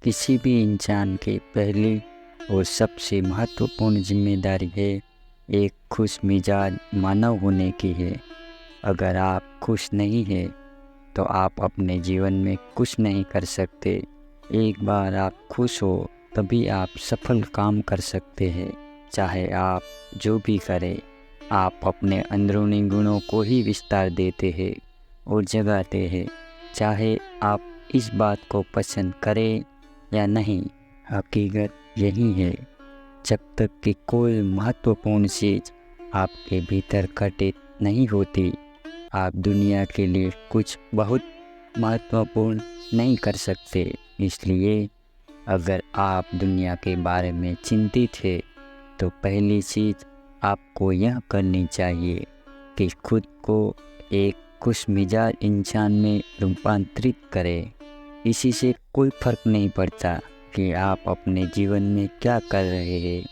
किसी भी इंसान की पहली और सबसे महत्वपूर्ण जिम्मेदारी है एक खुश मिजाज मानव होने की है। अगर आप खुश नहीं हैं तो आप अपने जीवन में कुछ नहीं कर सकते। एक बार आप खुश हो तभी आप सफल काम कर सकते हैं। चाहे आप जो भी करें, आप अपने अंदरूनी गुणों को ही विस्तार देते हैं और जगाते हैं। चाहे आप इस बात को पसंद करें या नहीं, हकीकत यही है। जब तक कि कोई महत्वपूर्ण चीज़ आपके भीतर घटित नहीं होती, आप दुनिया के लिए कुछ बहुत महत्वपूर्ण नहीं कर सकते। इसलिए अगर आप दुनिया के बारे में चिंतित हैं तो पहली चीज़ आपको यह करनी चाहिए कि खुद को एक खुश मिजाज इंसान में रूपांतरित करें। इसी से कोई फ़र्क नहीं पड़ता कि आप अपने जीवन में क्या कर रहे हैं,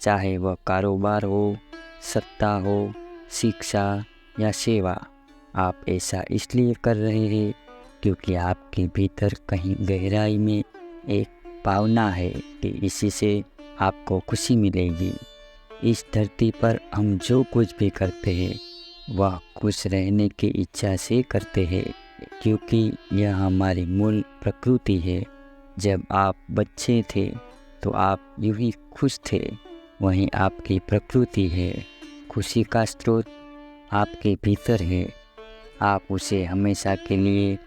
चाहे वह कारोबार हो, सत्ता हो, शिक्षा या सेवा। आप ऐसा इसलिए कर रहे हैं क्योंकि आपके भीतर कहीं गहराई में एक भावना है कि इसी से आपको खुशी मिलेगी। इस धरती पर हम जो कुछ भी करते हैं वह खुश रहने की इच्छा से करते हैं, क्योंकि यह हमारी मूल प्रकृति है। जब आप बच्चे थे तो आप यूं ही खुश थे, वहीं आपकी प्रकृति है। खुशी का स्रोत आपके भीतर है। आप उसे हमेशा के लिए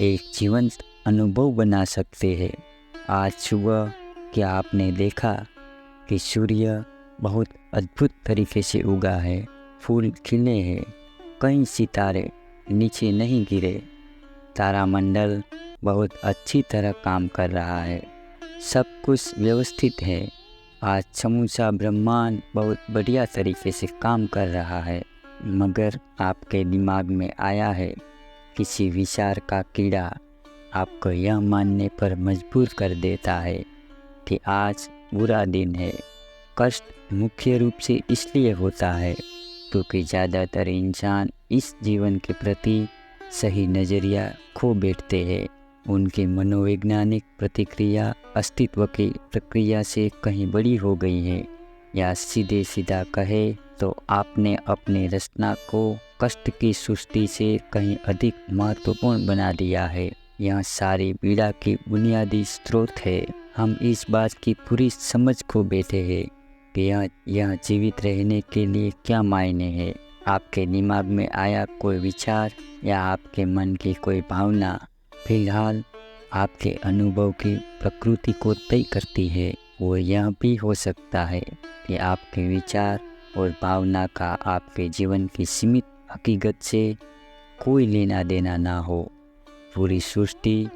एक जीवंत अनुभव बना सकते हैं। आज सुबह क्या आपने देखा कि सूर्य बहुत अद्भुत तरीके से उगा है, फूल खिले हैं, कई सितारे नीचे नहीं गिरे, तारामंडल बहुत अच्छी तरह काम कर रहा है, सब कुछ व्यवस्थित है। आज समूचा ब्रह्मांड बहुत बढ़िया तरीके से काम कर रहा है, मगर आपके दिमाग में आया है किसी विचार का कीड़ा आपको यह मानने पर मजबूर कर देता है कि आज बुरा दिन है। कष्ट मुख्य रूप से इसलिए होता है क्योंकि ज़्यादातर इंसान इस जीवन के प्रति सही नज़रिया खो बैठते हैं। उनकी मनोवैज्ञानिक प्रतिक्रिया अस्तित्व की प्रक्रिया से कहीं बड़ी हो गई है, या सीधे सीधा कहे तो आपने अपनी रचना को कष्ट की सृष्टि से कहीं अधिक महत्वपूर्ण बना दिया है। यह सारी पीड़ा की बुनियादी स्रोत है। हम इस बात की पूरी समझ खो बैठे हैं कि यह जीवित रहने के लिए क्या मायने है। आपके दिमाग में आया कोई विचार या आपके मन की कोई भावना फिलहाल आपके अनुभव की प्रकृति को तय करती है। वो यह भी हो सकता है कि आपके विचार और भावना का आपके जीवन की सीमित हकीकत से कोई लेना देना ना हो। पूरी सृष्टि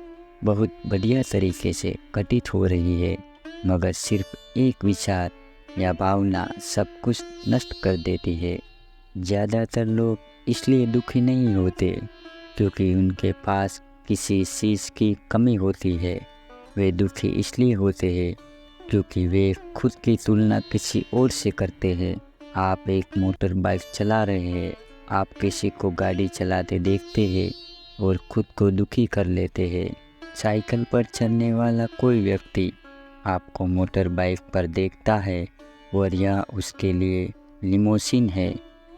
बहुत बढ़िया तरीके से घटित हो रही है, मगर सिर्फ एक विचार या भावना सब कुछ नष्ट कर देती है। ज़्यादातर लोग इसलिए दुखी नहीं होते क्योंकि उनके पास किसी चीज़ की कमी होती है। वे दुखी इसलिए होते हैं क्योंकि वे खुद की तुलना किसी और से करते हैं। आप एक मोटर बाइक चला रहे हैं, आप किसी को गाड़ी चलाते देखते हैं और खुद को दुखी कर लेते हैं। साइकिल पर चलने वाला कोई व्यक्ति आपको मोटर बाइक पर देखता है और यह उसके लिए लिमोसिन है।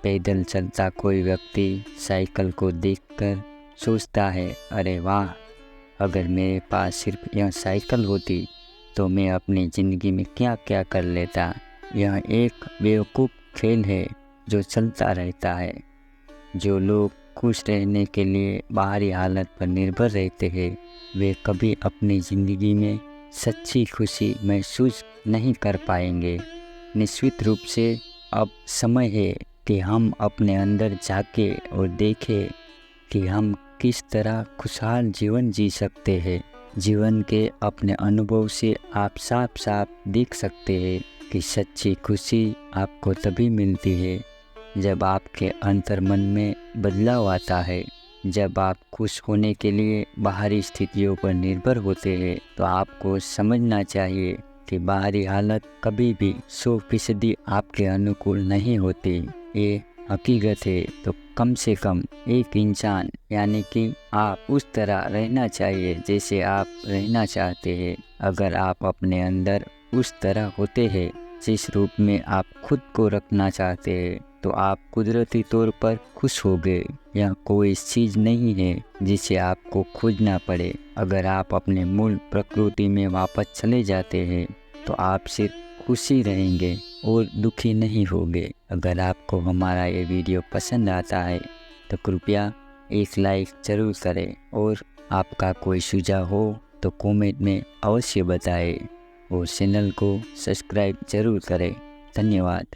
पैदल चलता कोई व्यक्ति साइकिल को देखकर सोचता है, अरे वाह, अगर मेरे पास सिर्फ यह साइकिल होती तो मैं अपनी ज़िंदगी में क्या क्या कर लेता। यह एक बेवकूफ़ खेल है जो चलता रहता है। जो लोग खुश रहने के लिए बाहरी हालत पर निर्भर रहते हैं, वे कभी अपनी ज़िंदगी में सच्ची खुशी महसूस नहीं कर पाएंगे। निश्चित रूप से अब समय है कि हम अपने अंदर झांकें और देखें कि हम किस तरह खुशहाल जीवन जी सकते हैं। जीवन के अपने अनुभव से आप साफ साफ देख सकते हैं कि सच्ची खुशी आपको तभी मिलती है जब आपके अंतर्मन में बदलाव आता है। जब आप खुश होने के लिए बाहरी स्थितियों पर निर्भर होते हैं तो आपको समझना चाहिए कि बाहरी हालत कभी भी 100% आपके अनुकूल नहीं होती। ये हकीकत है तो कम से कम एक इंसान यानी कि आप उस तरह रहना चाहिए जैसे आप रहना चाहते हैं। अगर आप अपने अंदर उस तरह होते हैं जिस रूप में आप खुद को रखना चाहते हैं तो आप कुदरती तौर पर खुश होगे। यह कोई चीज़ नहीं है जिसे आपको खोजना पड़े। अगर आप अपने मूल प्रकृति में वापस चले जाते हैं तो आप सिर्फ खुशी रहेंगे और दुखी नहीं होंगे। अगर आपको हमारा ये वीडियो पसंद आता है तो कृपया एक लाइक ज़रूर करें और आपका कोई सुझाव हो तो कमेंट में अवश्य बताएं और चैनल को सब्सक्राइब ज़रूर करें। धन्यवाद।